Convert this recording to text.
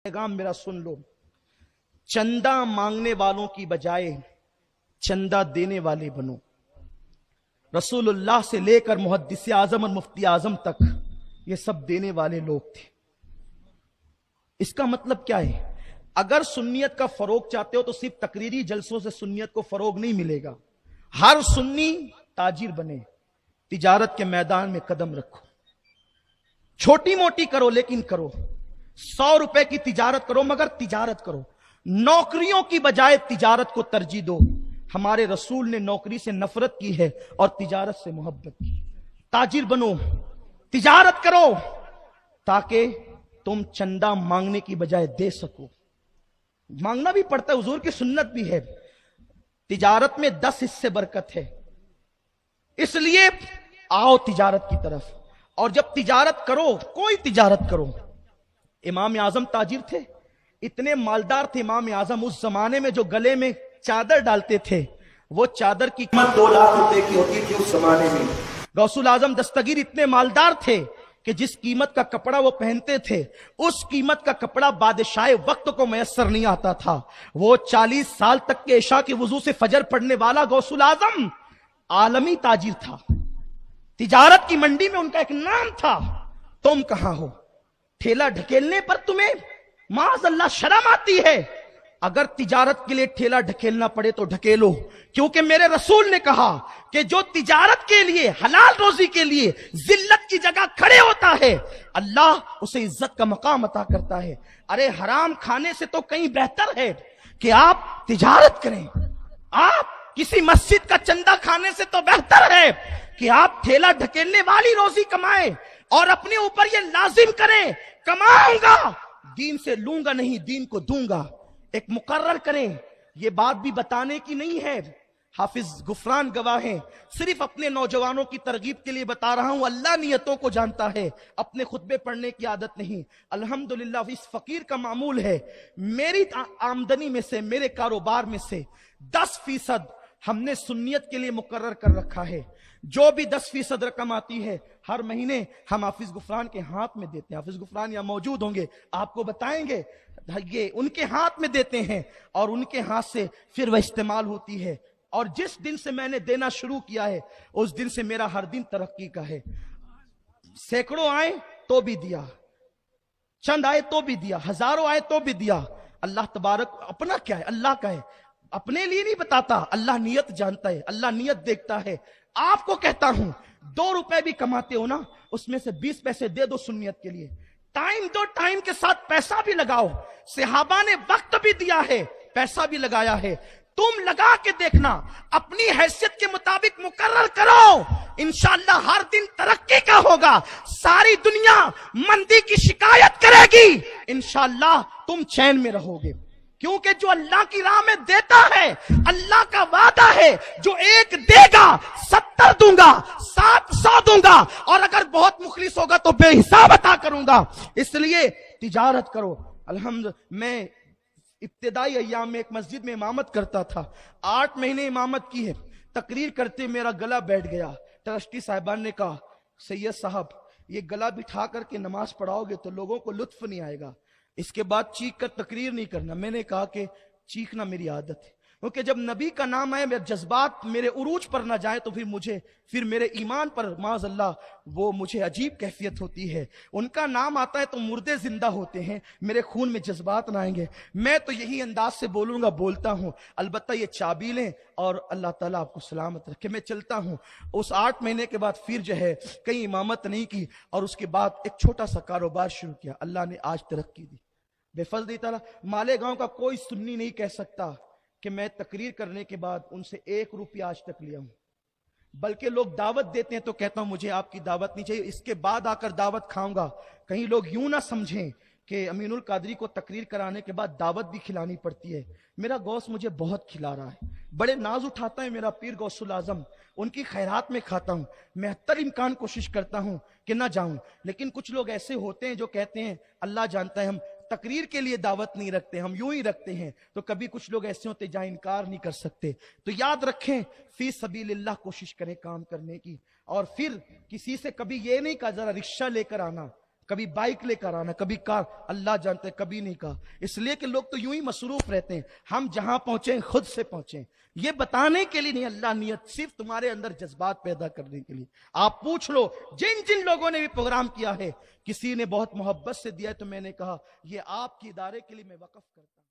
पैगाम मेरा सुन लो, चंदा मांगने वालों की बजाय चंदा देने वाले बनो। रसूलुल्लाह से लेकर मुहद्दिस आजम और मुफ्ती आजम तक ये सब देने वाले लोग थे। इसका मतलब क्या है? अगर सुन्नियत का फरोग चाहते हो तो सिर्फ तकरीरी जलसों से सुन्नियत को फरोग नहीं मिलेगा। हर सुन्नी ताजिर बने, तिजारत के मैदान में कदम रखो, छोटी मोटी करो लेकिन करो। 100 रुपए की तिजारत करो मगर तिजारत करो। नौकरियों की बजाय तिजारत को तरजीह दो। हमारे रसूल ने नौकरी से नफरत की है और तिजारत से मोहब्बत की। ताजिर बनो, तिजारत करो ताकि तुम चंदा मांगने की बजाय दे सको। मांगना भी पड़ता है, हुजूर की सुन्नत भी है। तिजारत में 10 हिस्से बरकत है, इसलिए आओ तिजारत की तरफ। और जब तिजारत करो, कोई तिजारत करो। इमाम आजम ताजिर थे, इतने मालदार थे इमाम आजम, उस जमाने में जो गले में चादर डालते थे वो चादर की कीमत 2 लाख रुपए की होती थी उस जमाने में। गौसुल आजम दस्तगीर इतने मालदार थे कि जिस कीमत का कपड़ा वो पहनते थे उस कीमत का कपड़ा बादशाह वक्त को मैसर नहीं आता था। वो 40 साल तक के इशा के वजू से फजर पढ़ने वाला गौसुल आजम आलमी ताजिर था। तिजारत की मंडी में उनका एक नाम था। तुम कहां हो? ठेला ढकेलने पर तुम्हें माज़अल्लाह शर्म आती है। अगर तिजारत के लिए ठेला ढकेलना पड़े तो ढकेलो, क्योंकि मेरे रसूल ने कहा कि जो तिजारत के लिए, हलाल रोजी के लिए जिल्लत की जगह खड़े होता है, अल्लाह उसे इज्जत का मकाम अता करता है। अरे हराम खाने से तो कहीं बेहतर है कि आप तिजारत करें। आप किसी मस्जिद का चंदा खाने से तो बेहतर है कि आप ठेला ढकेलने वाली रोजी कमाएं और अपने ऊपर ये लाजिम करें, कमाऊंगा, दीन से लूंगा नहीं, दीन को दूंगा। एक मुकर्रर करें। ये बात भी बताने की नहीं है, हाफिज गुफरान गवाह हैं, सिर्फ अपने नौजवानों की तरगीब के लिए बता रहा हूं। अल्लाह नियतों को जानता है, अपने खुतबे पढ़ने की आदत नहीं। अल्हम्दुलिल्लाह इस फकीर का मामूल है, मेरी आमदनी में से, मेरे कारोबार में से 10% हमने सुन्नियत के लिए मुकर्रर कर रखा है। जो भी 10% रकम आती है हर महीने हम हाफिज गुफरान के हाथ में देते हैं। हाफिज गुफरान यहाँ मौजूद होंगे, आपको बताएंगे। ये उनके हाथ में देते हैं और उनके हाथ से फिर वह इस्तेमाल होती है। और जिस दिन से मैंने देना शुरू किया है उस दिन से मेरा हर दिन तरक्की का है। सैकड़ों आए तो भी दिया, चंद आए तो भी दिया, हजारों आए तो भी दिया। अल्लाह तबारक, अपना क्या है अल्लाह का है, अपने लिए नहीं बताता। अल्लाह नियत जानता है, अल्लाह नियत देखता है। आपको कहता हूं 2 रुपए भी कमाते हो ना, उसमें से 20 पैसे दे दो सुन्नियत के लिए। टाइम दो, टाइम के साथ पैसा भी लगाओ। सहाबा ने वक्त भी दिया है, पैसा भी लगाया है। तुम लगा के देखना, अपनी हैसियत के मुताबिक मुकर्रर करो, इंशाअल्लाह हर दिन तरक्की का होगा। सारी दुनिया मंदी की शिकायत करेगी, इंशाअल्लाह तुम चैन में रहोगे। क्योंकि जो अल्लाह की राह में देता है, अल्लाह का वादा है, जो 1 देगा 70 दूंगा, 700 दूंगा, और अगर बहुत मुखलिस होगा तो बेहिसाब अता करूंगा। इसलिए तिजारत करो। अल्हम्दुलिल्लाह मैं इब्तिदाई अय्याम में एक मस्जिद में इमामत करता था। 8 महीने इमामत की है। तकरीर करते मेरा गला बैठ गया। ट्रस्टी साहिबान ने कहा, सैयद साहब ये गला बिठा करके नमाज पढ़ाओगे तो लोगों को लुत्फ नहीं आएगा, इसके बाद चीख कर तकरीर नहीं करना। मैंने कहा कि चीखना मेरी आदत है, क्योंकि जब नबी का नाम आए, मेरे जज्बात मेरे उरूज पर ना जाए तो फिर मेरे ईमान पर माज़अल्लाह वो मुझे अजीब कैफियत होती है। उनका नाम आता है तो मुर्दे जिंदा होते हैं, मेरे खून में जज्बात ना आएंगे। मैं तो यही अंदाज से बोलूंगा, बोलता हूं। अलबत्ता ये चाबीलें, और अल्लाह ताला आपको सलामत रखे। मैं चलता हूं। उस 8 महीने के बाद फिर जो है कहीं इमामत नहीं की, और उसके बाद एक छोटा सा कारोबार शुरू किया। अल्लाह ने आज तरक्की दी बेफज़ल ताला। मालेगांव का कोई सुन्नी नहीं कह सकता कि मैं तकरीर करने के बाद उनसे 1 रुपया आज तक लिया हूं। बल्कि लोग दावत देते हैं तो कहता हूं मुझे आपकी दावत नहीं चाहिए, इसके बाद आकर दावत खाऊंगा। कहीं लोग यूं ना समझें कि अमीनुल कादरी को तकरीर कराने के बाद दावत भी खिलानी पड़ती है। मेरा गौस मुझे बहुत खिला रहा है, बड़े नाज उठाता है मेरा पीर गौसुल आजम, उनकी खैरात में खाता हूं। मैं हत्तर इम्कान कोशिश करता हूं कि ना जाऊं, लेकिन कुछ लोग ऐसे होते हैं जो कहते हैं अल्लाह जानता है हम तकरीर के लिए दावत नहीं रखते, हम यूं ही रखते हैं। तो कभी कुछ लोग ऐसे होते जहां इनकार नहीं कर सकते। तो याद रखें, फी सबीलिल्लाह कोशिश करें काम करने की। और फिर किसी से कभी ये नहीं कहा जरा रिक्शा लेकर आना, کبھی بائک لے کر آنا، کبھی کار، اللہ جانتے کبھی نہیں کہا، اس لیے کہ لوگ تو یوں ہی مصروف رہتے ہیں. ہم جہاں پہنچیں خود سے پہنچیں، یہ بتانے کے لیے نہیں، اللہ نیت صرف تمہارے اندر جذبات پیدا کرنے کے لیے. آپ پوچھ لو جن جن لوگوں نے بھی پروگرام کیا ہے، کسی نے بہت محبت سے دیا ہے تو میں نے کہا یہ آپ کے ادارے کے لیے میں وقف کرتا ہوں.